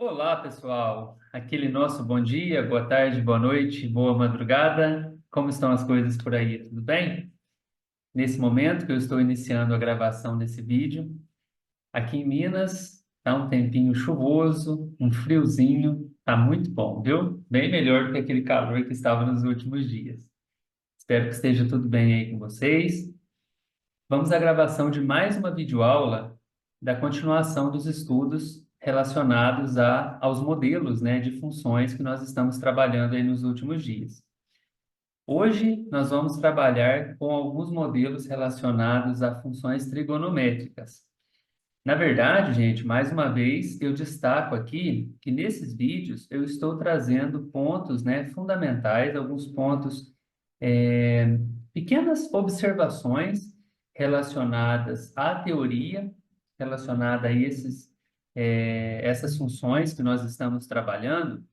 Olá, pessoal. Aquele nosso bom dia, boa tarde, boa noite, boa madrugada. Como estão as coisas por aí? Tudo bem? Nesse momento que eu estou iniciando a gravação desse vídeo, aqui em Minas, tá um tempinho chuvoso, um friozinho, tá muito bom, viu? Bem melhor do que aquele calor que estava nos últimos dias. Espero que esteja tudo bem aí com vocês. Vamos à gravação de mais uma videoaula da continuação dos estudos relacionados aos modelos, né, de funções que nós estamos trabalhando aí nos últimos dias. Hoje nós vamos trabalhar com alguns modelos relacionados a funções trigonométricas. Na verdade, gente, mais uma vez eu destaco aqui que nesses vídeos eu estou trazendo pontos, né, fundamentais, alguns pontos, é, pequenas observações relacionadas à teoria, relacionada a essas funções que nós estamos trabalhando,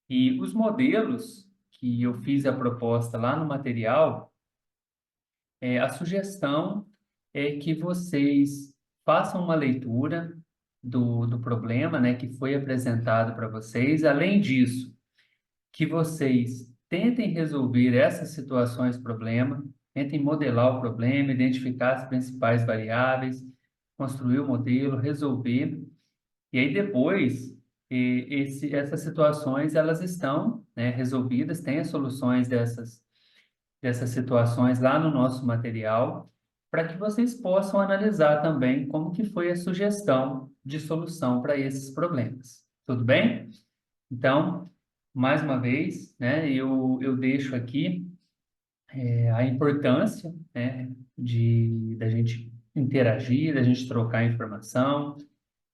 e os modelos que eu fiz a proposta lá no material, a sugestão é que vocês façam uma leitura do problema, né, que foi apresentado para vocês. Além disso, que vocês tentem resolver essas situações problema, tentem modelar o problema, identificar as principais variáveis, construir o modelo, resolver. E aí depois, essas situações elas estão, né, resolvidas, tem as soluções dessas situações lá no nosso material, para que vocês possam analisar também como que foi a sugestão de solução para esses problemas. Tudo bem? Então, mais uma vez, né, eu deixo aqui a importância, né, da gente interagir, da gente trocar informação.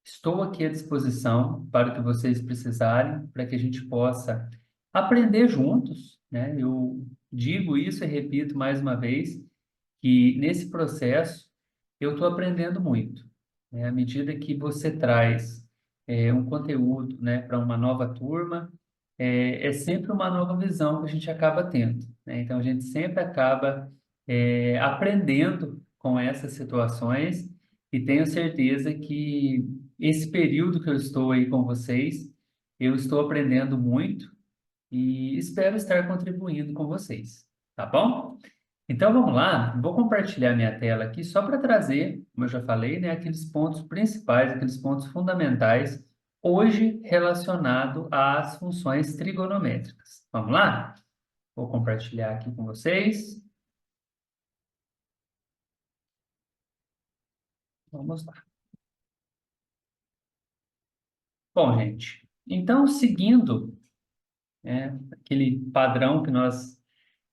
Estou aqui à disposição para o que vocês precisarem, para que a gente possa aprender juntos, né? Eu digo isso e repito mais uma vez, que nesse processo eu estou aprendendo muito, né? À medida que você traz um conteúdo, né, para uma nova turma, é sempre uma nova visão que a gente acaba tendo, né? Então a gente sempre acaba aprendendo com essas situações e tenho certeza que esse período que eu estou aí com vocês, eu estou aprendendo muito e espero estar contribuindo com vocês, tá bom? Então vamos lá, vou compartilhar minha tela aqui só para trazer, como eu já falei, né, aqueles pontos principais, aqueles pontos fundamentais, hoje relacionado às funções trigonométricas. Vamos lá? Vou compartilhar aqui com vocês. Vamos lá. Bom, gente, então seguindo, aquele padrão que nós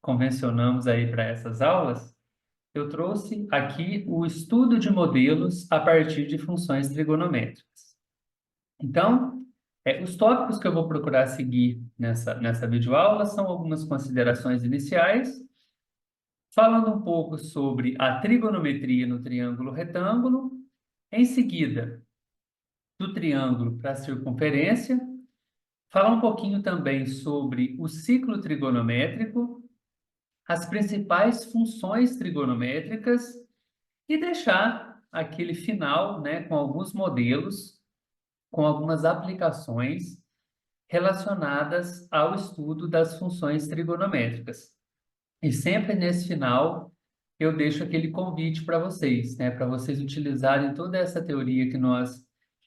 convencionamos aí para essas aulas, eu trouxe aqui o estudo de modelos a partir de funções trigonométricas. Então, os tópicos que eu vou procurar seguir nessa videoaula são algumas considerações iniciais, falando um pouco sobre a trigonometria no triângulo retângulo, em seguida, do triângulo para a circunferência, falar um pouquinho também sobre o ciclo trigonométrico, as principais funções trigonométricas e deixar aquele final, né, com alguns modelos, com algumas aplicações relacionadas ao estudo das funções trigonométricas. E sempre nesse final eu deixo aquele convite para vocês, né, para vocês utilizarem toda essa teoria que nós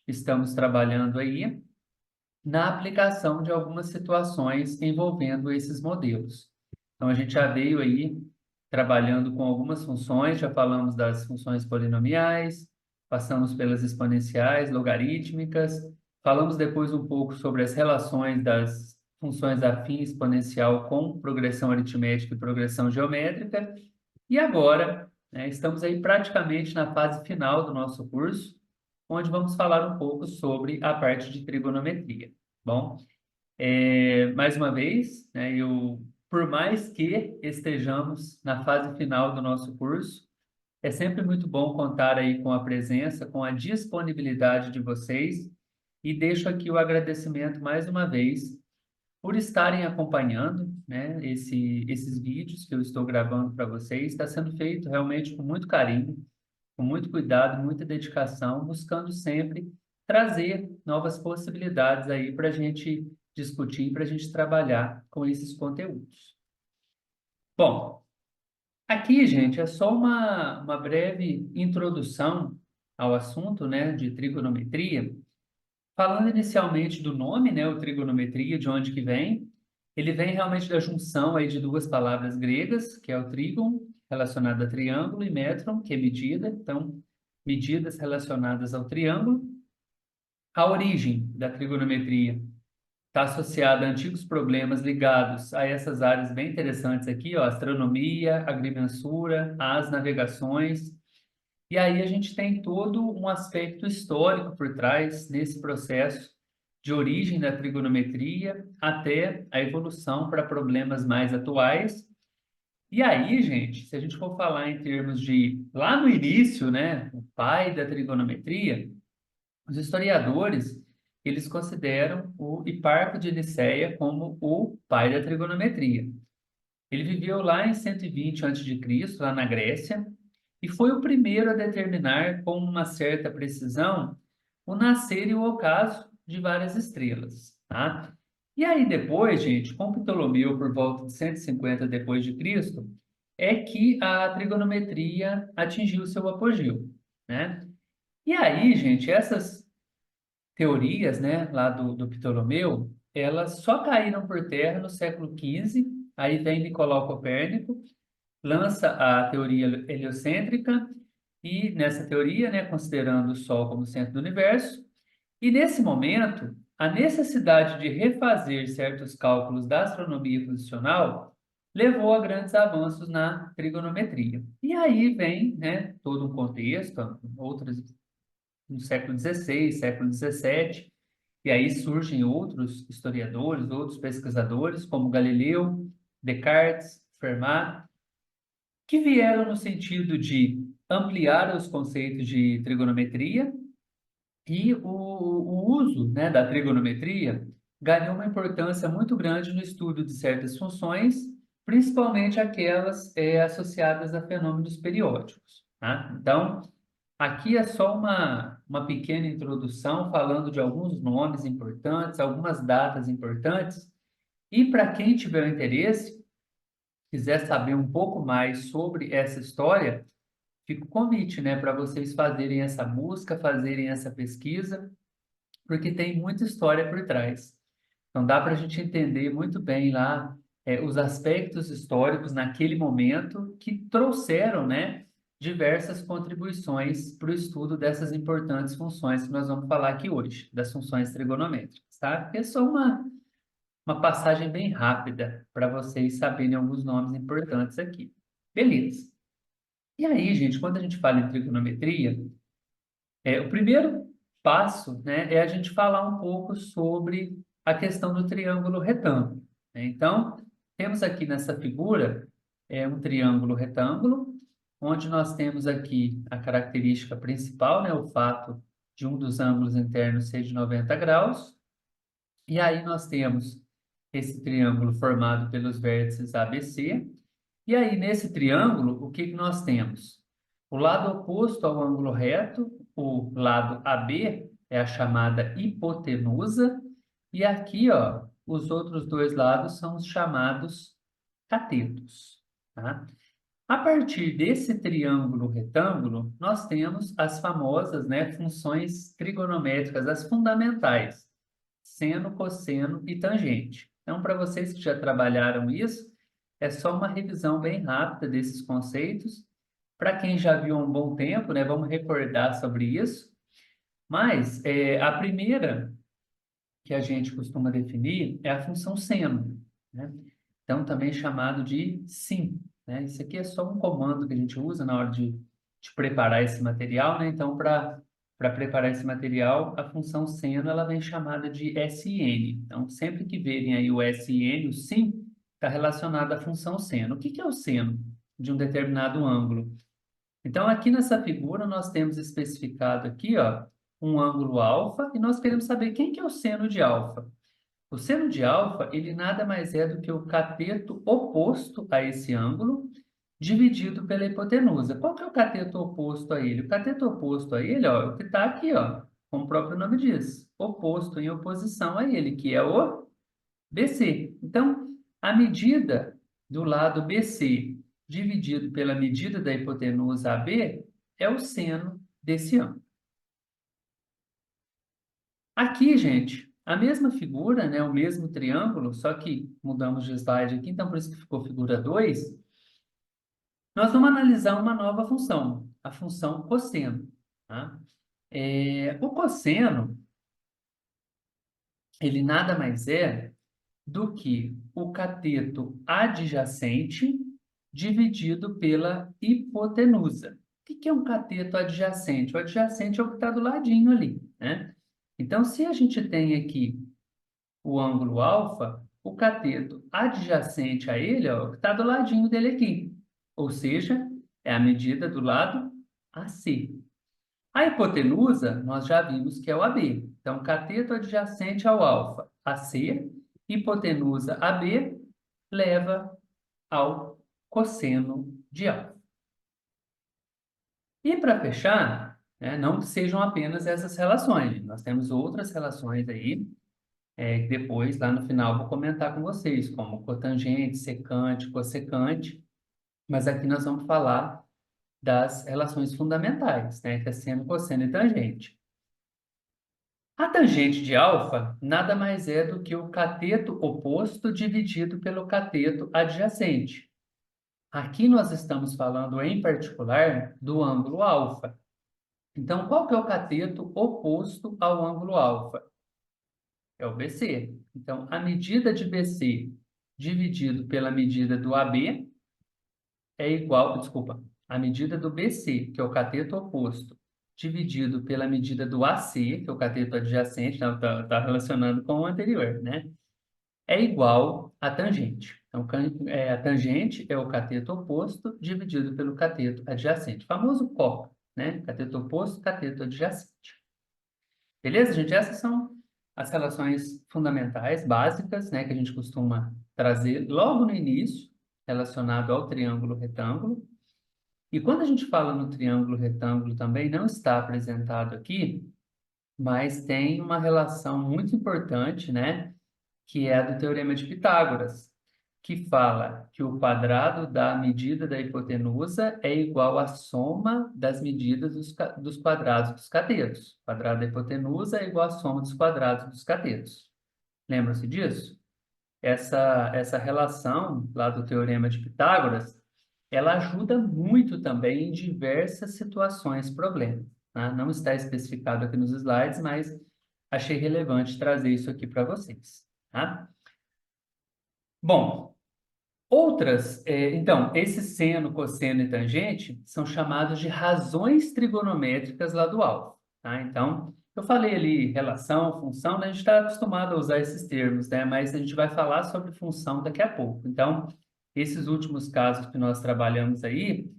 estamos trabalhando aí na aplicação de algumas situações envolvendo esses modelos. Então, a gente já veio aí trabalhando com algumas funções, já falamos das funções polinomiais, passamos pelas exponenciais, logarítmicas, falamos depois um pouco sobre as relações das funções afim exponencial com progressão aritmética e progressão geométrica, e agora, né, estamos aí praticamente na fase final do nosso curso, onde vamos falar um pouco sobre a parte de trigonometria. Bom, mais uma vez, né, por mais que estejamos na fase final do nosso curso, é sempre muito bom contar aí com a presença, com a disponibilidade de vocês e deixo aqui o agradecimento mais uma vez por estarem acompanhando, né, esses vídeos que eu estou gravando para vocês. Está sendo feito realmente com muito carinho, com muito cuidado, muita dedicação, buscando sempre trazer novas possibilidades aí para a gente discutir, para a gente trabalhar com esses conteúdos. Bom, aqui, gente, é só uma breve introdução ao assunto, né, de trigonometria. Falando inicialmente do nome, né, o trigonometria, de onde que vem, ele vem realmente da junção aí de duas palavras gregas, que é o trígon, relacionado a triângulo, e metron, que é medida, então, medidas relacionadas ao triângulo. A origem da trigonometria está associada a antigos problemas ligados a essas áreas bem interessantes aqui, ó, astronomia, agrimensura, as navegações. E aí a gente tem todo um aspecto histórico por trás nesse processo de origem da trigonometria até a evolução para problemas mais atuais. E aí, gente, se a gente for falar em termos de lá no início, né, o pai da trigonometria, os historiadores, eles consideram o Hiparco de Niceia como o pai da trigonometria. Ele viveu lá em 120 a.C., lá na Grécia, e foi o primeiro a determinar com uma certa precisão o nascer e o ocaso de várias estrelas, tá? E aí depois, gente, com Ptolomeu por volta de 150 depois de Cristo, é que a trigonometria atingiu seu apogeu, né? E aí, gente, essas teorias, né, lá do Ptolomeu, elas só caíram por terra no século XV. Aí vem Nicolau Copérnico, lança a teoria heliocêntrica, e nessa teoria, né, considerando o Sol como centro do universo, e nesse momento, a necessidade de refazer certos cálculos da astronomia posicional levou a grandes avanços na trigonometria. E aí vem, né, todo um contexto, outros no século XVI, século XVII, e aí surgem outros historiadores, outros pesquisadores, como Galileu, Descartes, Fermat, que vieram no sentido de ampliar os conceitos de trigonometria, e o uso, né, da trigonometria ganhou uma importância muito grande no estudo de certas funções, principalmente aquelas associadas a fenômenos periódicos, tá? Então, aqui é só uma pequena introdução falando de alguns nomes importantes, algumas datas importantes, e para quem tiver interesse, quiser saber um pouco mais sobre essa história, fica o convite, né, para vocês fazerem essa busca, fazerem essa pesquisa, porque tem muita história por trás. Então dá para a gente entender muito bem lá os aspectos históricos naquele momento que trouxeram, né, diversas contribuições para o estudo dessas importantes funções que nós vamos falar aqui hoje, das funções trigonométricas, tá? É só uma passagem bem rápida para vocês saberem alguns nomes importantes aqui. Beleza. E aí, gente, quando a gente fala em trigonometria, o primeiro passo, né, é a gente falar um pouco sobre a questão do triângulo retângulo, né? Então, temos aqui nessa figura um triângulo retângulo, onde nós temos aqui a característica principal, né, o fato de um dos ângulos internos ser de 90 graus, e aí nós temos esse triângulo formado pelos vértices ABC, e aí nesse triângulo, o que que nós temos? O lado oposto ao ângulo reto, o lado AB, é a chamada hipotenusa, e aqui, ó, os outros dois lados são os chamados catetos, tá? A partir desse triângulo retângulo, nós temos as famosas, né, funções trigonométricas, as fundamentais, seno, cosseno e tangente. Então, para vocês que já trabalharam isso, é só uma revisão bem rápida desses conceitos. Para quem já viu há um bom tempo, né, vamos recordar sobre isso. Mas a primeira que a gente costuma definir é a função seno, né? Então, também chamado de sin, né? Isso aqui é só um comando que a gente usa na hora de preparar esse material, né? Então, para preparar esse material, a função seno ela vem chamada de sin. Então, sempre que verem aí o sin, o sin, está relacionado à função seno. O que que é o seno de um determinado ângulo? Então, aqui nessa figura, nós temos especificado aqui, ó, um ângulo alfa, e nós queremos saber quem que é o seno de alfa. O seno de alfa, ele nada mais é do que o cateto oposto a esse ângulo, dividido pela hipotenusa. Qual que é o cateto oposto a ele? O cateto oposto a ele, ó, é o que está aqui, ó, como o próprio nome diz, oposto em oposição a ele, que é o BC. Então, a medida do lado BC dividido pela medida da hipotenusa AB é o seno desse ângulo. Aqui, gente, a mesma figura, né, o mesmo triângulo, só que mudamos de slide aqui, então por isso que ficou figura 2. Nós vamos analisar uma nova função, a função cosseno. Tá? O cosseno, ele nada mais é do que o cateto adjacente dividido pela hipotenusa. O que é um cateto adjacente? O adjacente é o que está do ladinho ali, né? Então, se a gente tem aqui o ângulo alfa, o cateto adjacente a ele, ó, o que está do ladinho dele aqui. Ou seja, é a medida do lado AC. A hipotenusa, nós já vimos que é o AB. Então, cateto adjacente ao alfa, AC, hipotenusa AB, leva ao cosseno de alfa. E para fechar, né, não que sejam apenas essas relações, nós temos outras relações aí, que depois, lá no final, vou comentar com vocês, como cotangente, secante, cossecante, mas aqui nós vamos falar das relações fundamentais, né, que é seno, cosseno e tangente. A tangente de alfa nada mais é do que o cateto oposto dividido pelo cateto adjacente. Aqui nós estamos falando, em particular, do ângulo alfa. Então, qual que é o cateto oposto ao ângulo alfa? É o BC. Então, a medida de BC dividido pela medida do AB é igual, desculpa, a medida do BC, que é o cateto oposto, dividido pela medida do AC, que é o cateto adjacente, está relacionando com o anterior, né? É igual à tangente. Então, a tangente é o cateto oposto dividido pelo cateto adjacente. O famoso COP, né? Cateto oposto, cateto adjacente. Beleza, gente? Essas são as relações fundamentais, básicas, né? Que a gente costuma trazer logo no início, relacionado ao triângulo retângulo. E quando a gente fala no triângulo retângulo também, não está apresentado aqui, mas tem uma relação muito importante, né? Que é a do Teorema de Pitágoras, que fala que o quadrado da medida da hipotenusa é igual à soma das medidas dos quadrados dos catetos. O quadrado da hipotenusa é igual à soma dos quadrados dos catetos. Lembram-se disso? Essa relação lá do Teorema de Pitágoras, ela ajuda muito também em diversas situações, problemas. Tá? Não está especificado aqui nos slides, mas achei relevante trazer isso aqui para vocês. Tá? Bom, então, esse seno, cosseno e tangente são chamados de razões trigonométricas lá do alfa, tá? Então, eu falei ali relação, função, né? A gente está acostumado a usar esses termos, né? Mas a gente vai falar sobre função daqui a pouco. Então, esses últimos casos que nós trabalhamos aí,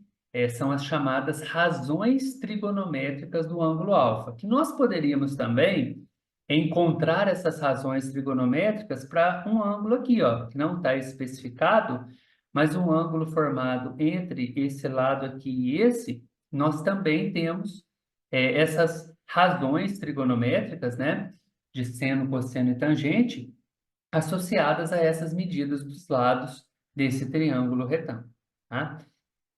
são as chamadas razões trigonométricas do ângulo alfa, que nós poderíamos também encontrar essas razões trigonométricas para um ângulo aqui, ó, que não está especificado, mas um ângulo formado entre esse lado aqui e esse, nós também temos essas razões trigonométricas, né, de seno, cosseno e tangente, associadas a essas medidas dos lados desse triângulo retângulo, tá?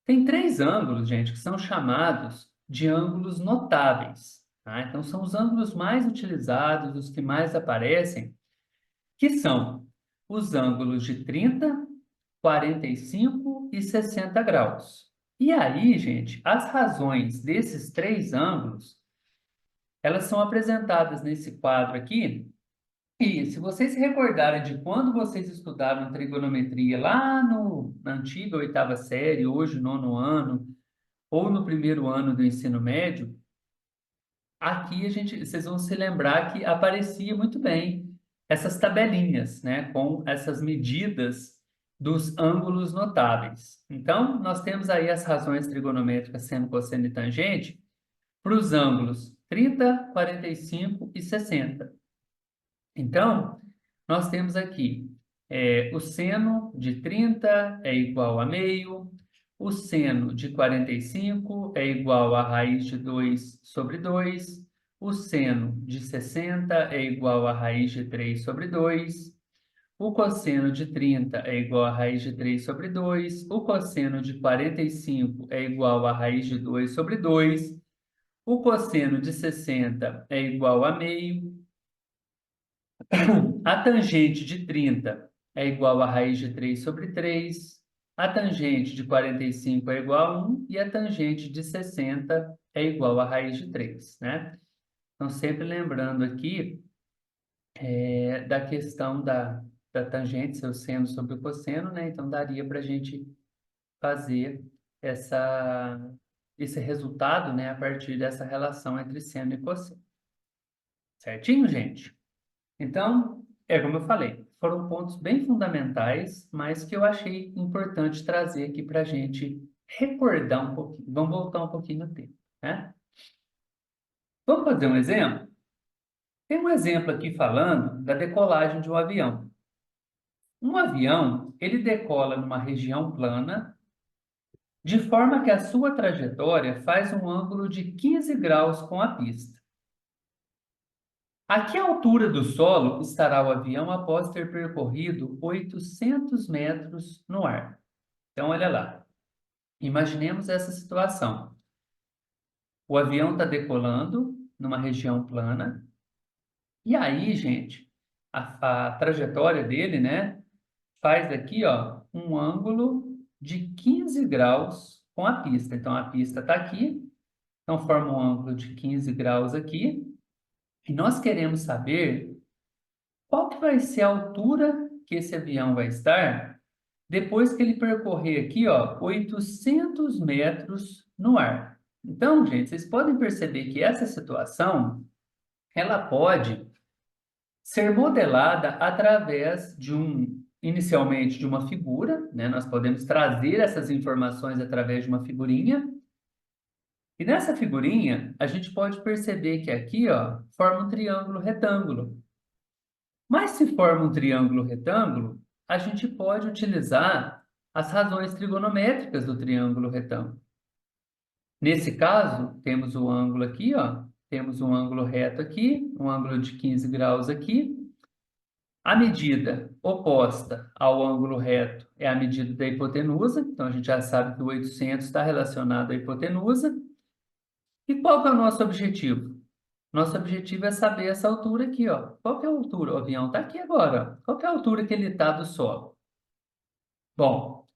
Tem três ângulos, gente, que são chamados de ângulos notáveis, tá? Então, são os ângulos mais utilizados, os que mais aparecem, que são os ângulos de 30, 45 e 60 graus. E aí, gente, as razões desses três ângulos, elas são apresentadas nesse quadro aqui. E se vocês se recordarem de quando vocês estudaram trigonometria lá na antiga oitava série, hoje nono ano, ou no primeiro ano do ensino médio, aqui vocês vão se lembrar que aparecia muito bem essas tabelinhas, né, com essas medidas dos ângulos notáveis. Então, nós temos aí as razões trigonométricas seno, cosseno e tangente para os ângulos 30, 45 e 60. Então, nós temos aqui o seno de 30 é igual a meio, o seno de 45 é igual a raiz de 2 sobre 2, o seno de 60 é igual a raiz de 3 sobre 2, o cosseno de 30 é igual a raiz de 3 sobre 2, o cosseno de 45 é igual a raiz de 2 sobre 2, o cosseno de 60 é igual a meio, a tangente de 30 é igual a raiz de 3 sobre 3, a tangente de 45 é igual a 1 e a tangente de 60 é igual a raiz de 3, né? Então, sempre lembrando aqui da questão da tangente, seu seno sobre o cosseno, né? Então, daria para a gente fazer esse resultado, né, a partir dessa relação entre seno e cosseno. Certinho, gente? Então, é como eu falei, foram pontos bem fundamentais, mas que eu achei importante trazer aqui para a gente recordar um pouquinho. Vamos voltar um pouquinho no tempo, né? Vamos fazer um exemplo? Tem um exemplo aqui falando da decolagem de um avião. Um avião, ele decola numa região plana, de forma que a sua trajetória faz um ângulo de 15 graus com a pista. A que altura do solo estará o avião após ter percorrido 800 metros no ar? Então, olha lá. Imaginemos essa situação. O avião está decolando numa região plana. E aí, gente, a trajetória dele, né, faz aqui, ó, um ângulo de 15 graus com a pista. Então, a pista está aqui. Então, forma um ângulo de 15 graus aqui. E nós queremos saber qual que vai ser a altura que esse avião vai estar depois que ele percorrer aqui, ó, 800 metros no ar. Então, gente, vocês podem perceber que essa situação, ela pode ser modelada através inicialmente de uma figura, né? Nós podemos trazer essas informações através de uma figurinha. E nessa figurinha, a gente pode perceber que aqui, ó, forma um triângulo retângulo. Mas se forma um triângulo retângulo, a gente pode utilizar as razões trigonométricas do triângulo retângulo. Nesse caso, temos o ângulo aqui, ó, temos um ângulo reto aqui, um ângulo de 15 graus aqui. A medida oposta ao ângulo reto é a medida da hipotenusa, então a gente já sabe que o 800 está relacionado à hipotenusa. E qual que é o nosso objetivo? Nosso objetivo é saber essa altura aqui, ó. Qual que é a altura? O avião está aqui agora, ó. Qual que é a altura que ele está do solo? Bom,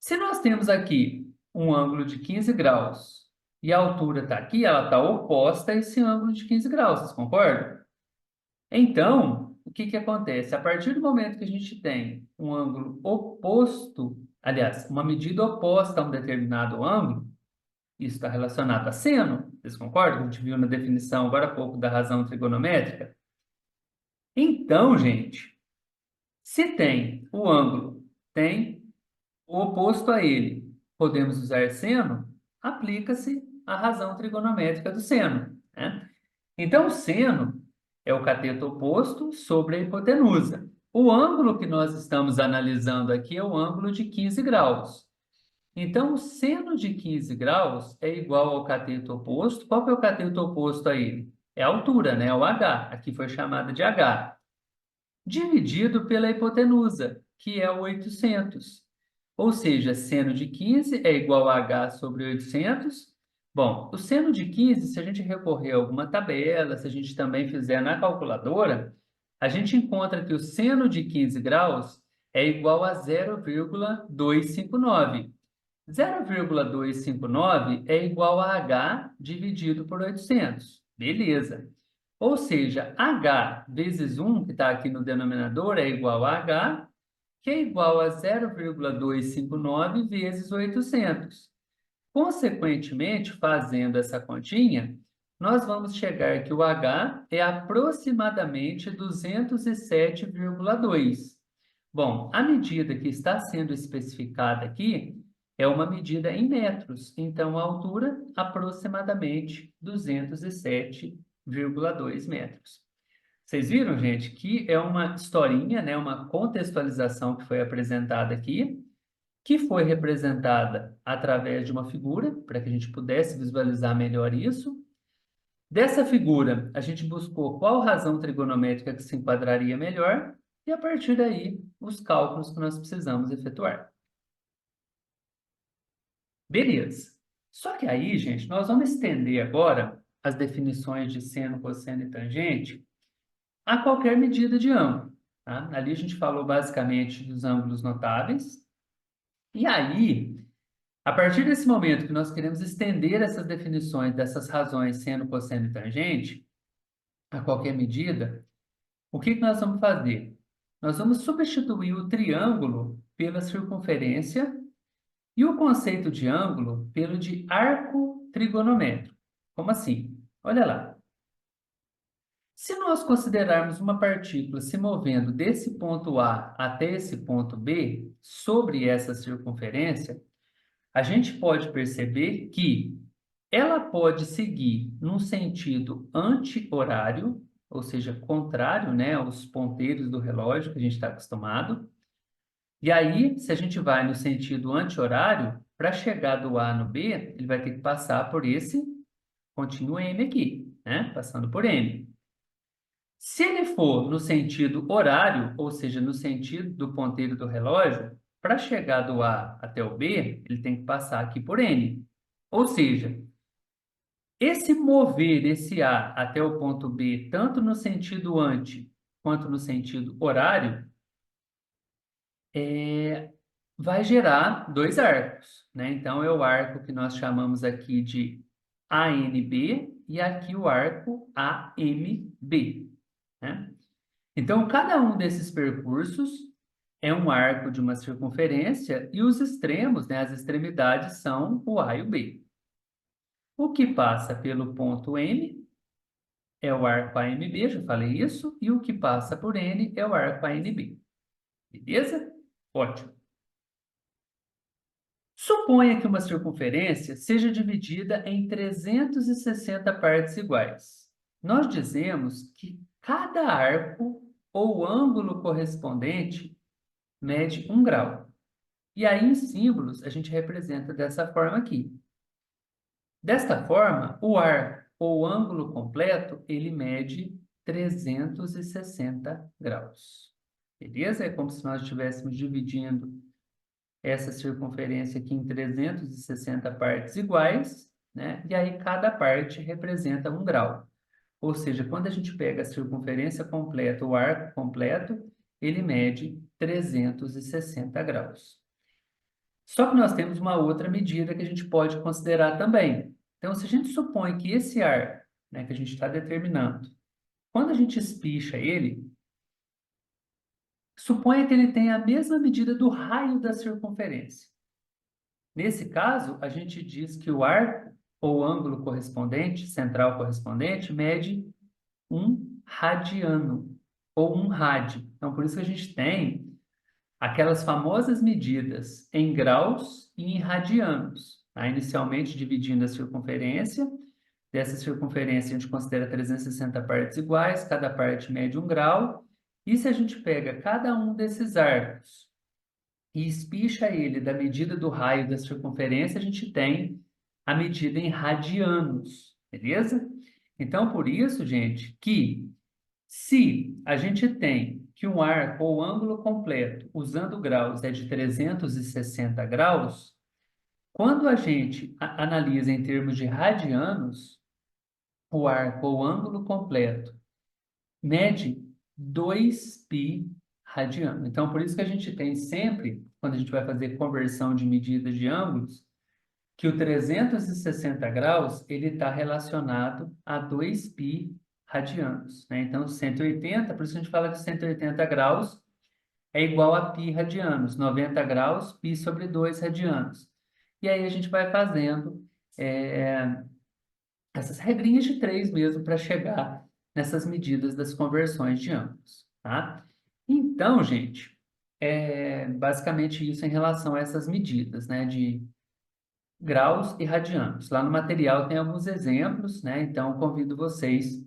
se nós temos aqui um ângulo de 15 graus e a altura está aqui, ela está oposta a esse ângulo de 15 graus, vocês concordam? Então, o que que acontece? A partir do momento que a gente tem um ângulo oposto, aliás, uma medida oposta a um determinado ângulo, isso está relacionado a seno, vocês concordam? A gente viu na definição agora há pouco da razão trigonométrica. Então, gente, se tem o ângulo, tem o oposto a ele, podemos usar seno, aplica-se a razão trigonométrica do seno, né? Então, o seno é o cateto oposto sobre a hipotenusa. O ângulo que nós estamos analisando aqui é o ângulo de 15 graus. Então, o seno de 15 graus é igual ao cateto oposto. Qual que é o cateto oposto a ele? É a altura, né? O H. Aqui foi chamada de H. Dividido pela hipotenusa, que é o 800. Ou seja, seno de 15 é igual a H sobre 800. Bom, o seno de 15, se a gente recorrer a alguma tabela, se a gente também fizer na calculadora, a gente encontra que o seno de 15 graus é igual a 0,259. 0,259 é igual a H dividido por 800. Beleza. Ou seja, H vezes 1, que está aqui no denominador, é igual a H, que é igual a 0,259 vezes 800. Consequentemente, fazendo essa continha, nós vamos chegar que o H é aproximadamente 207,2. Bom, a medida que está sendo especificada aqui é uma medida em metros, então a altura aproximadamente 207,2 metros. Vocês viram, gente, que é uma historinha, né, uma contextualização que foi apresentada aqui, que foi representada através de uma figura, para que a gente pudesse visualizar melhor isso. Dessa figura, a gente buscou qual razão trigonométrica que se enquadraria melhor e, a partir daí, os cálculos que nós precisamos efetuar. Beleza. Só que aí, gente, nós vamos estender agora as definições de seno, cosseno e tangente a qualquer medida de ângulo. Tá? Ali a gente falou basicamente dos ângulos notáveis. E aí, a partir desse momento que nós queremos estender essas definições dessas razões seno, cosseno e tangente a qualquer medida, o que que nós vamos fazer? Nós vamos substituir o triângulo pela circunferência e o conceito de ângulo pelo de arco trigonométrico. Como assim? Olha lá. Se nós considerarmos uma partícula se movendo desse ponto A até esse ponto B, sobre essa circunferência, a gente pode perceber que ela pode seguir num sentido anti-horário, ou seja, contrário, né, aos ponteiros do relógio que a gente está acostumado. E aí, se a gente vai no sentido anti-horário, para chegar do A no B, ele vai ter que passar por esse contínuo M aqui, né? Passando por M. Se ele for no sentido horário, ou seja, no sentido do ponteiro do relógio, para chegar do A até o B, ele tem que passar aqui por N. Ou seja, esse mover esse A até o ponto B, tanto no sentido anti quanto no sentido horário, vai gerar dois arcos, né? Então, é o arco que nós chamamos aqui de ANB e aqui o arco AMB, né? Então, cada um desses percursos é um arco de uma circunferência e os extremos, né, as extremidades são o A e o B. O que passa pelo ponto M é o arco AMB, já falei isso, e o que passa por N é o arco ANB. Beleza? Ótimo. Suponha que uma circunferência seja dividida em 360 partes iguais. Nós dizemos que cada arco ou ângulo correspondente mede 1 grau. E aí, em símbolos, a gente representa dessa forma aqui. Desta forma, o arco ou ângulo completo, ele mede 360 graus. Beleza? É como se nós estivéssemos dividindo essa circunferência aqui em 360 partes iguais, né? E aí cada parte representa 1 grau. Ou seja, quando a gente pega a circunferência completa, o arco completo, ele mede 360 graus. Só que nós temos uma outra medida que a gente pode considerar também. Então, se a gente supõe que esse arco, né, que a gente está determinando, quando a gente espicha ele, suponha que ele tenha a mesma medida do raio da circunferência. Nesse caso, a gente diz que o arco ou ângulo correspondente, central correspondente, mede 1 radiano, ou 1 rad. Então, por isso que a gente tem aquelas famosas medidas em graus e em radianos. Tá? Inicialmente, dividindo a circunferência. Dessa circunferência, a gente considera 360 partes iguais, cada parte mede 1 grau. E se a gente pega cada um desses arcos e espicha ele da medida do raio da circunferência, a gente tem a medida em radianos, beleza? Então, por isso, gente, que se a gente tem que um arco ou ângulo completo, usando graus, é de 360 graus, quando a gente analisa em termos de radianos, o arco ou ângulo completo mede 2π radiano. Então, por isso que a gente tem sempre, quando a gente vai fazer conversão de medidas de ângulos, que o 360 graus ele está relacionado a 2π radianos, né? Então, 180, por isso a gente fala que 180 graus é igual a π radianos, 90 graus, π sobre 2 radianos. E aí a gente vai fazendo essas regrinhas de 3 mesmo para chegar nessas medidas das conversões de ângulos, tá? Então, gente, basicamente isso em relação a essas medidas, né, de graus e radianos. Lá no material tem alguns exemplos, né? Então convido vocês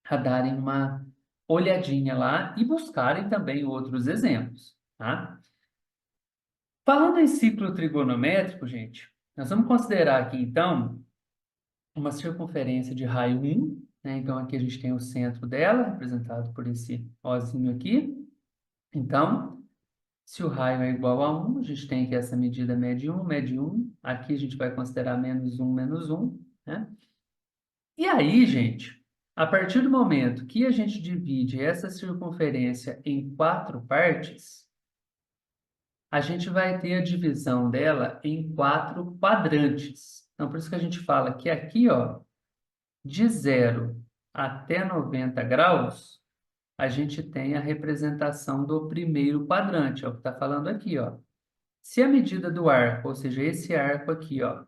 a darem uma olhadinha lá e buscarem também outros exemplos, tá? Falando em ciclo trigonométrico, gente, nós vamos considerar aqui então uma circunferência de raio 1, né? Então, aqui a gente tem o centro dela, representado por esse Ozinho aqui. Então, se o raio é igual a 1, a gente tem aqui essa medida mede 1. Aqui a gente vai considerar menos 1, né? E aí, gente, a partir do momento que a gente divide essa circunferência em 4 partes, a gente vai ter a divisão dela em 4 quadrantes. Então, por isso que a gente fala que aqui, ó, de 0 até 90 graus, a gente tem a representação do primeiro quadrante, é o que está falando aqui, ó. Se a medida do arco, ou seja, esse arco aqui, ó,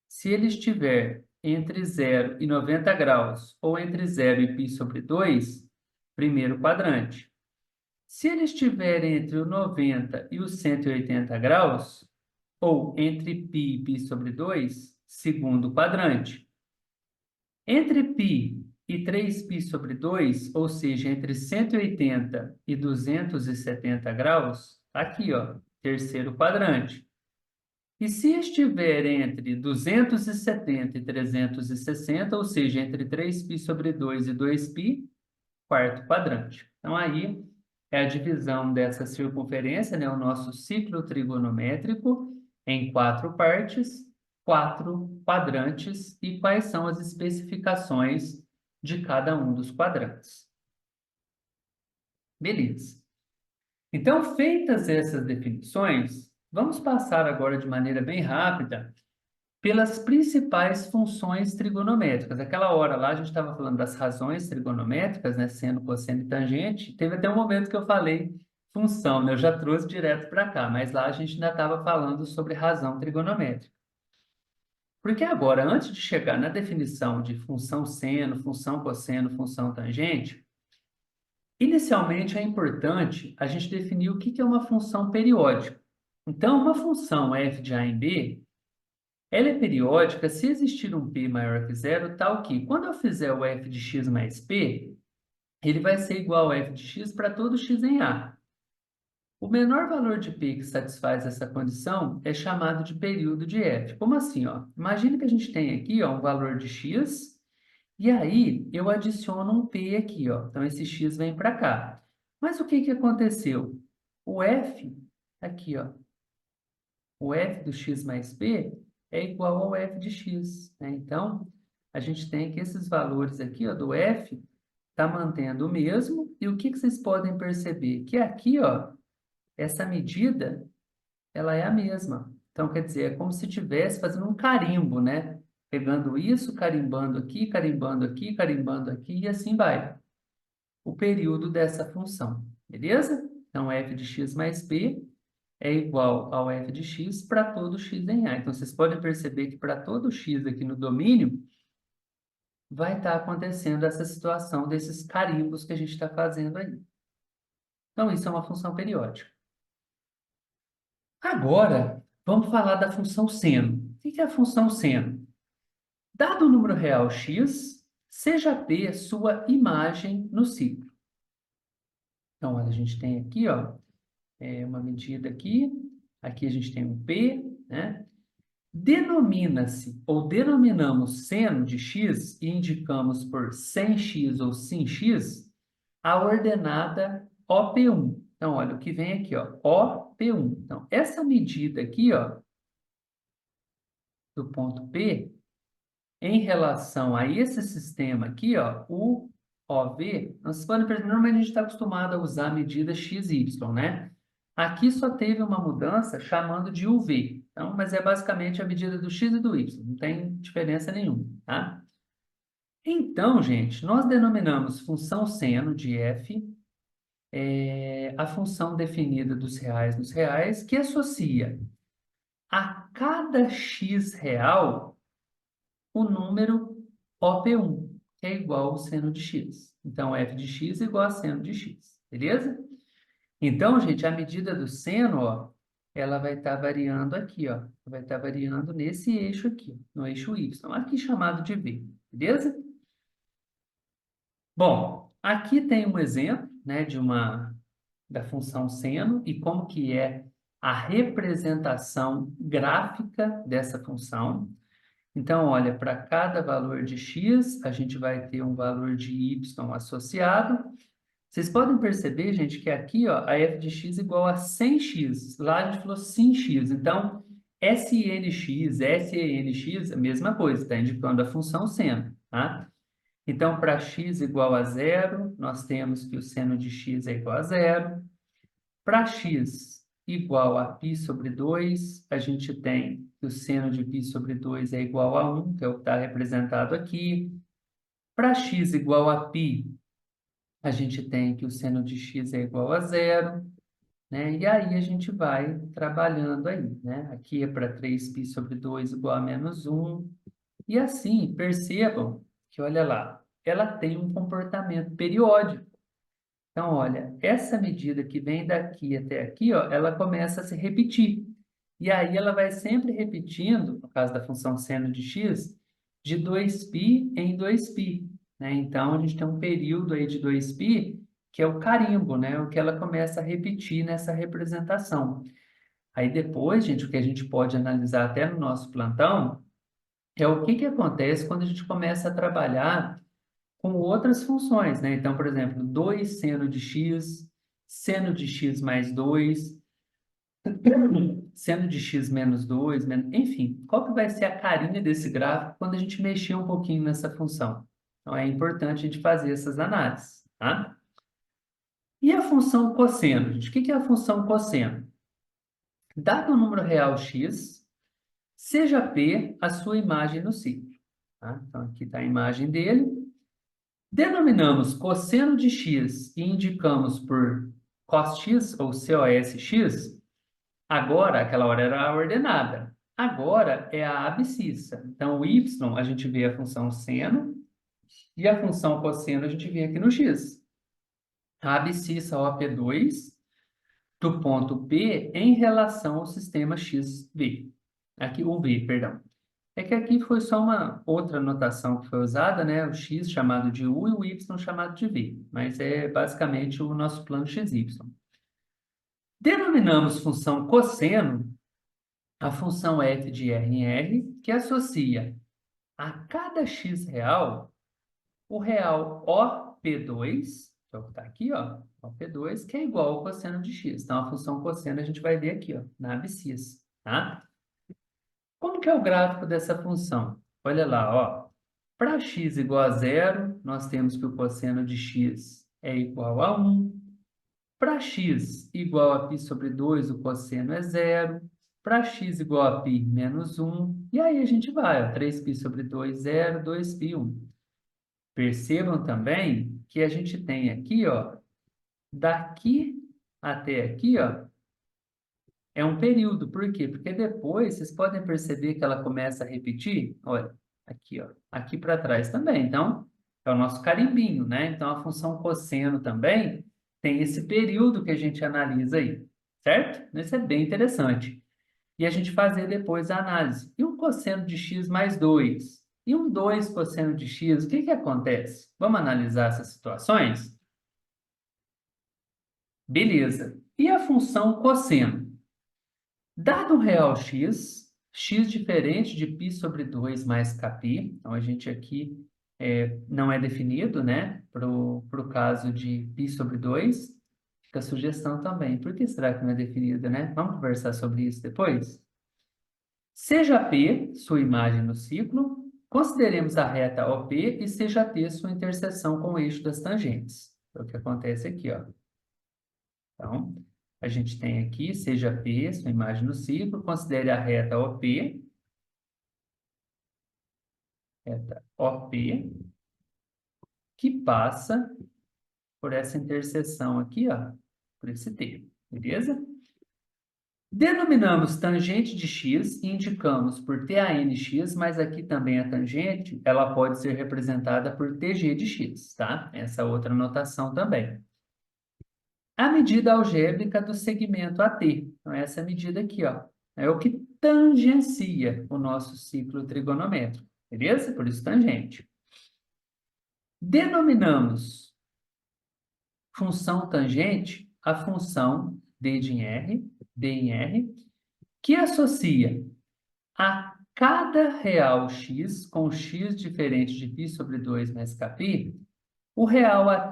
se ele estiver entre 0 e 90 graus, ou entre 0 e π/2, primeiro quadrante. Se ele estiver entre o 90 e os 180 graus, ou entre π e π/2, segundo quadrante. Entre π e 3π/2, ou seja, entre 180 e 270 graus, aqui, ó, terceiro quadrante. E se estiver entre 270 e 360, ou seja, entre 3π/2 e 2π, quarto quadrante. Então, aí é a divisão dessa circunferência, né, o nosso ciclo trigonométrico, em 4 partes, 4 quadrantes, e quais são as especificações de cada um dos quadrantes. Beleza. Então, feitas essas definições, vamos passar agora de maneira bem rápida pelas principais funções trigonométricas. Aquela hora lá a gente estava falando das razões trigonométricas, né, seno, cosseno e tangente. Teve até um momento que eu falei função, né? Eu já trouxe direto para cá, mas lá a gente ainda estava falando sobre razão trigonométrica. Porque agora, antes de chegar na definição de função seno, função cosseno, função tangente, inicialmente é importante a gente definir o que é uma função periódica. Então, uma função f de a em b, ela é periódica se existir um p maior que zero, tal que, quando eu fizer o f de x mais p, ele vai ser igual a f de x para todo x em a. O menor valor de p que satisfaz essa condição é chamado de período de f. Como assim, ó? Imagina que a gente tem aqui, ó, um valor de x, e aí eu adiciono um p aqui, ó. Então, esse x vem para cá. Mas o que que aconteceu? O f, aqui, ó, o f do x mais p é igual ao f de x, né? Então, a gente tem que esses valores aqui, ó, do f está mantendo o mesmo. E o que que vocês podem perceber? Que aqui, ó, essa medida, ela é a mesma. Então, quer dizer, é como se estivesse fazendo um carimbo, né? Pegando isso, carimbando aqui, carimbando aqui, carimbando aqui, e assim vai. O período dessa função, beleza? Então, f de x mais p é igual ao f de x para todo x em A. Então, vocês podem perceber que para todo x aqui no domínio, vai estar acontecendo essa situação desses carimbos que a gente está fazendo aí. Então, isso é uma função periódica. Agora, vamos falar da função seno. O que é a função seno? Dado o número real x, seja p sua imagem no ciclo. Então, olha, a gente tem aqui, ó, uma medida aqui. Aqui a gente tem um p, né? Denomina-se ou denominamos seno de x e indicamos por sem x ou sin x a ordenada OP1. Então, olha, o que vem aqui, ó, OP1. Então, essa medida aqui, ó, do ponto P, em relação a esse sistema aqui, ó, o OV, vocês podem perceber, normalmente a gente está acostumado a usar a medida XY, né? Aqui só teve uma mudança chamando de UV. Então, mas é basicamente a medida do X e do Y, não tem diferença nenhuma, tá? Então, gente, nós denominamos função seno de f a função definida dos reais nos reais, que associa a cada x real o número OP1, que é igual ao seno de x. Então, f de x é igual a seno de x, beleza? Então, gente, a medida do seno, ó, ela vai estar variando aqui, ó. Vai estar variando nesse eixo aqui, no eixo y, aqui chamado de v, beleza? Bom, aqui tem um exemplo, né, da função seno e como que é a representação gráfica dessa função. Então, olha, para cada valor de x, a gente vai ter um valor de y associado. Vocês podem perceber, gente, que aqui, ó, a f de x igual a 100x. Lá a gente falou sin x. Então, SNX, SENX, a mesma coisa, está indicando a função seno, tá? Então, para x igual a zero, nós temos que o seno de x é igual a zero. Para x igual a π sobre 2, a gente tem que o seno de π sobre 2 é igual a 1, que é o que está representado aqui. Para x igual a π, a gente tem que o seno de x é igual a zero, né? E aí a gente vai trabalhando aí, né? Aqui é para 3π sobre 2 igual a menos 1. E assim, percebam que, olha lá, ela tem um comportamento periódico. Então, olha, essa medida que vem daqui até aqui, ó, ela começa a se repetir. E aí ela vai sempre repetindo, no caso da função seno de x, de 2π em 2π, né? Então, a gente tem um período aí de 2π, que é o carimbo, né? O que ela começa a repetir nessa representação. Aí depois, gente, o que a gente pode analisar até no nosso plantão é o que acontece quando a gente começa a trabalhar com outras funções, né? Então, por exemplo, 2 seno de x mais 2, seno de x menos 2, enfim, qual que vai ser a carinha desse gráfico quando a gente mexer um pouquinho nessa função? Então, é importante a gente fazer essas análises, tá? E a função cosseno, gente? O que é a função cosseno? Dado o número real x, seja P a sua imagem no ciclo, tá? Então, aqui está a imagem dele. Denominamos cosseno de x e indicamos por cos x ou cos x. Agora, aquela hora era a ordenada. Agora é a abscissa. Então, o y, a gente vê a função seno, e a função cosseno a gente vê aqui no x. A abscissa OP2 do ponto P em relação ao sistema XV. Aqui, o V, perdão. É que aqui foi só uma outra notação que foi usada, né? O x chamado de u e o y chamado de v. Mas é basicamente o nosso plano xy. Denominamos função cosseno a função f de r em r, que associa a cada x real o real OP2, que é o que está aqui, ó, OP2, que é igual ao cosseno de x. Então, a função cosseno a gente vai ver aqui, ó, na abscissa, tá? Como que é o gráfico dessa função? Olha lá, ó. Para x igual a zero, nós temos que o cosseno de x é igual a 1. Para x igual a π sobre 2, o cosseno é zero. Para x igual a π menos 1. E aí a gente vai, ó, 3π sobre 2, 0, 2π, 1. Percebam também que a gente tem aqui, ó, daqui até aqui, ó, é um período. Por quê? Porque depois vocês podem perceber que ela começa a repetir. Olha, aqui, ó, aqui para trás também. Então, é o nosso carimbinho, né? Então, a função cosseno também tem esse período que a gente analisa aí, certo? Isso é bem interessante. E a gente fazer depois a análise. E um cosseno de x mais 2? E um 2 cosseno de x? O que que acontece? Vamos analisar essas situações? Beleza. E a função cosseno? Dado um real x, x diferente de π sobre 2 mais kπ, então a gente aqui não é definido, né? Para o caso de π sobre 2, fica a sugestão também. Por que será que não é definido, né? Vamos conversar sobre isso depois? Seja P sua imagem no ciclo, consideremos a reta OP e seja T sua interseção com o eixo das tangentes. É o que acontece aqui, ó. Então, a gente tem aqui, seja P, sua imagem no ciclo, considere a reta OP, que passa por essa interseção aqui, ó, por esse T, beleza? Denominamos tangente de x e indicamos por TANX, mas aqui também a tangente, ela pode ser representada por TG de x, tá? Essa outra notação também. A medida algébrica do segmento AT. Então, essa medida aqui, ó, é o que tangencia o nosso ciclo trigonométrico, beleza? Por isso, tangente. Denominamos função tangente a função D em R, que associa a cada real x com x diferente de π sobre 2 mais kπ, o real AT,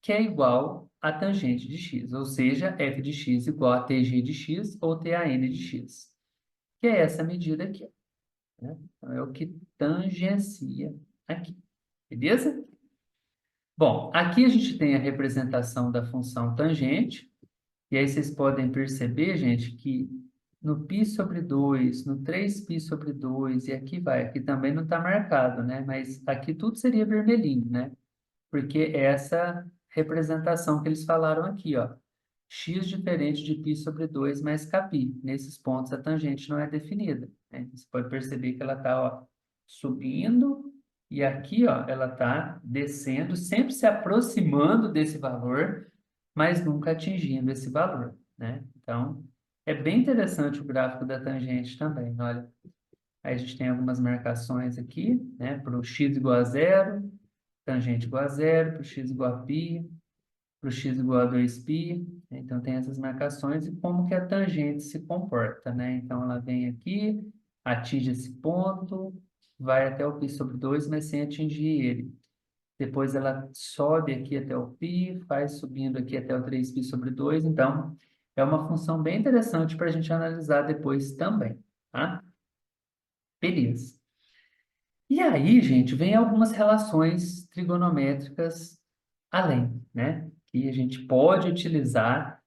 que é igual a tangente de x, ou seja, f de x igual a tg de x ou tan de x, que é essa medida aqui, né? Então, é o que tangencia aqui, beleza? Bom, aqui a gente tem a representação da função tangente, e aí vocês podem perceber, gente, que no π sobre 2, no 3π sobre 2, e aqui vai, aqui também não está marcado, né? Mas aqui tudo seria vermelhinho, né? Porque é essa representação que eles falaram aqui, ó. X diferente de π sobre 2 mais kπ. Nesses pontos a tangente não é definida, né? Você pode perceber que ela está, ó, subindo e aqui, ó, ela está descendo, sempre se aproximando desse valor, mas nunca atingindo esse valor, né? Então, é bem interessante o gráfico da tangente também, olha. Aí a gente tem algumas marcações aqui, né? Para o x igual a zero, tangente igual a zero, para o x igual a π, para o x igual a 2π. Então, tem essas marcações e como que a tangente se comporta, né? Então, ela vem aqui, atinge esse ponto, vai até o π sobre 2, mas sem atingir ele. Depois ela sobe aqui até o π, faz subindo aqui até o 3π sobre 2. Então, é uma função bem interessante para a gente analisar depois também, tá? Beleza. E aí, gente, vem algumas relações trigonométricas além, né? Que a gente pode utilizar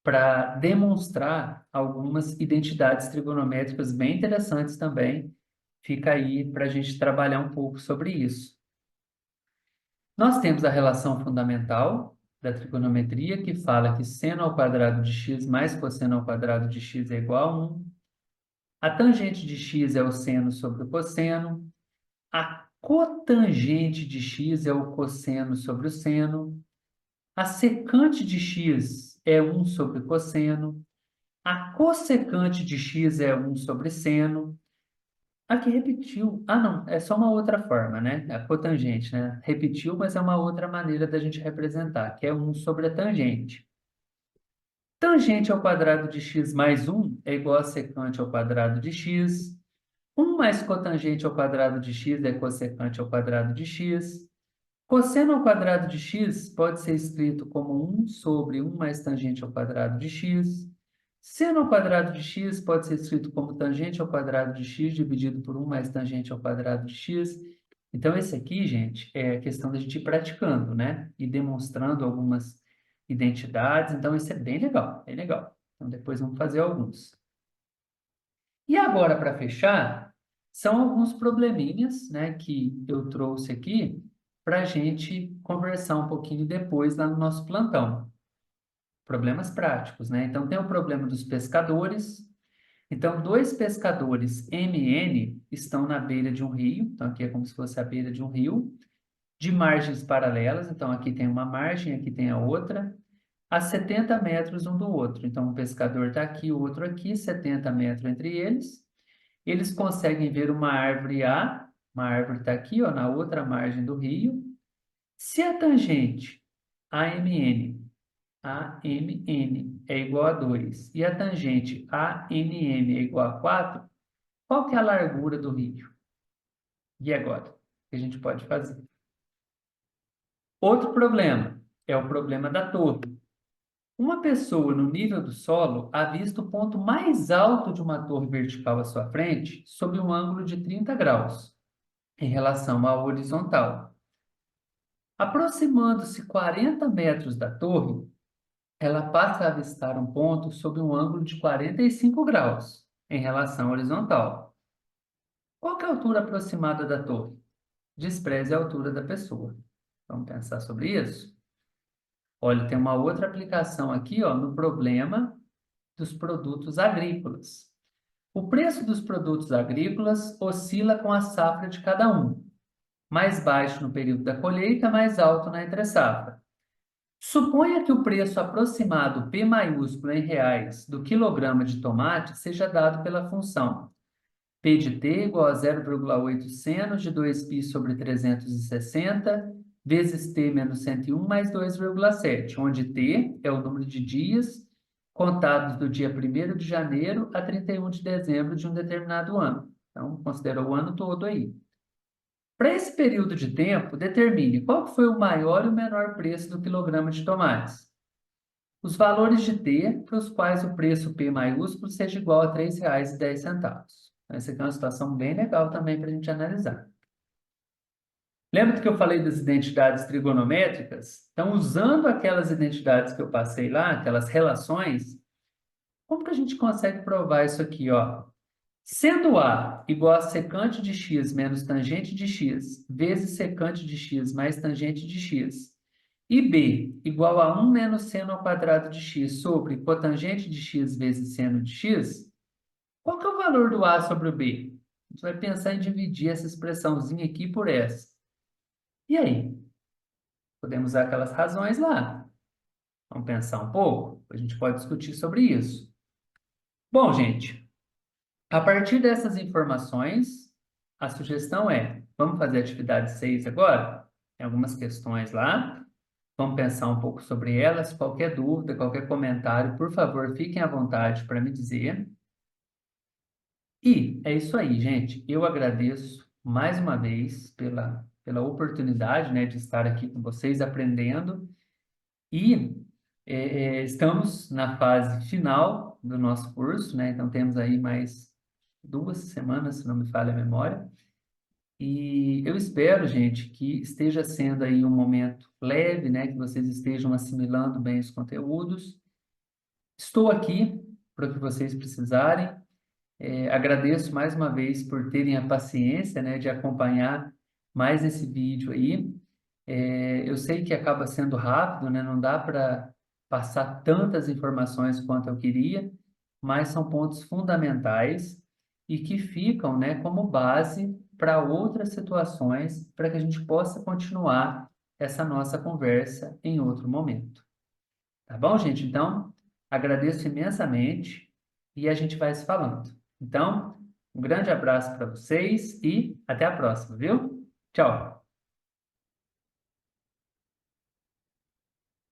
para demonstrar algumas identidades trigonométricas bem interessantes também. Fica aí para a gente trabalhar um pouco sobre isso. Nós temos a relação fundamental da trigonometria, que fala que seno ao quadrado de x mais cosseno ao quadrado de x é igual a 1. A tangente de x é o seno sobre o cosseno. A cotangente de x é o cosseno sobre o seno. A secante de x é 1 sobre cosseno. A cossecante de x é 1 sobre seno. Aqui repetiu. Ah, não, é só uma outra forma, né? A cotangente, né? Repetiu, mas é uma outra maneira da gente representar, que é 1 sobre a tangente. Tangente ao quadrado de x mais 1 é igual a secante ao quadrado de x. 1 mais cotangente ao quadrado de x é cossecante ao quadrado de x. Cosseno ao quadrado de x pode ser escrito como 1 sobre 1 mais tangente ao quadrado de x. Seno ao quadrado de x pode ser escrito como tangente ao quadrado de x dividido por 1 mais tangente ao quadrado de x. Então, esse aqui, gente, é a questão da gente ir praticando, né? E demonstrando algumas identidades. Então, isso é bem legal, bem legal. Então, depois vamos fazer alguns. E agora, para fechar, são alguns probleminhas, né, que eu trouxe aqui para a gente conversar um pouquinho depois lá no nosso plantão. Problemas práticos, né? Então, tem o problema dos pescadores. Então, dois pescadores MN estão na beira de um rio. Então, aqui é como se fosse a beira de um rio, de margens paralelas. Então, aqui tem uma margem, aqui tem a outra, a 70 metros um do outro. Então, um pescador está aqui, o outro aqui, 70 metros entre eles. Eles conseguem ver uma árvore A, uma árvore está aqui, ó, na outra margem do rio. Se a tangente AMN é igual a 2 e a tangente ANM é igual a 4, qual que é a largura do rio? E agora? O que a gente pode fazer? Outro problema é o problema da torre. Uma pessoa no nível do solo avista o ponto mais alto de uma torre vertical à sua frente sob um ângulo de 30 graus em relação à horizontal. Aproximando-se 40 metros da torre, ela passa a avistar um ponto sob um ângulo de 45 graus em relação à horizontal. Qual que é a altura aproximada da torre? Despreze a altura da pessoa. Vamos pensar sobre isso? Olha, tem uma outra aplicação aqui, ó, no problema dos produtos agrícolas. O preço dos produtos agrícolas oscila com a safra de cada um. Mais baixo no período da colheita, mais alto na entre-safra. Suponha que o preço aproximado P maiúsculo em reais do quilograma de tomate seja dado pela função P de t igual a 0,8 senos de 2π sobre 360 vezes t menos 101 mais 2,7, onde t é o número de dias contados do dia 1º de janeiro a 31 de dezembro de um determinado ano. Então, considerou o ano todo aí. Para esse período de tempo, determine qual que foi o maior e o menor preço do quilograma de tomates. Os valores de T para os quais o preço P maiúsculo seja igual a R$ 3,10. Essa aqui é uma situação bem legal também para a gente analisar. Lembra que eu falei das identidades trigonométricas? Então, usando aquelas identidades que eu passei lá, aquelas relações, como que a gente consegue provar isso aqui, ó? Sendo A igual a secante de x menos tangente de x vezes secante de x mais tangente de x, e B igual a 1 menos seno ao quadrado de x sobre cotangente de x vezes seno de x, qual que é o valor do A sobre o B? A gente vai pensar em dividir essa expressãozinha aqui por essa. E aí? Podemos usar aquelas razões lá. Vamos pensar um pouco? A gente pode discutir sobre isso. Bom, gente, a partir dessas informações, a sugestão é, vamos fazer a atividade 6 agora? Tem algumas questões lá. Vamos pensar um pouco sobre elas. Qualquer dúvida, qualquer comentário, por favor, fiquem à vontade para me dizer. E é isso aí, gente. Eu agradeço mais uma vez pela oportunidade, né, de estar aqui com vocês aprendendo. E estamos na fase final do nosso curso, né? Então temos aí mais 2 semanas, se não me falha a memória. E eu espero, gente, que esteja sendo aí um momento leve, né? Que vocês estejam assimilando bem os conteúdos. Estou aqui para o que vocês precisarem. Agradeço mais uma vez por terem a paciência, né, de acompanhar mais esse vídeo aí. Eu sei que acaba sendo rápido, né? Não dá para passar tantas informações quanto eu queria, mas são pontos fundamentais e que ficam, né, como base para outras situações, para que a gente possa continuar essa nossa conversa em outro momento. Tá bom, gente? Então, agradeço imensamente e a gente vai se falando. Então, um grande abraço para vocês e até a próxima, viu? Tchau!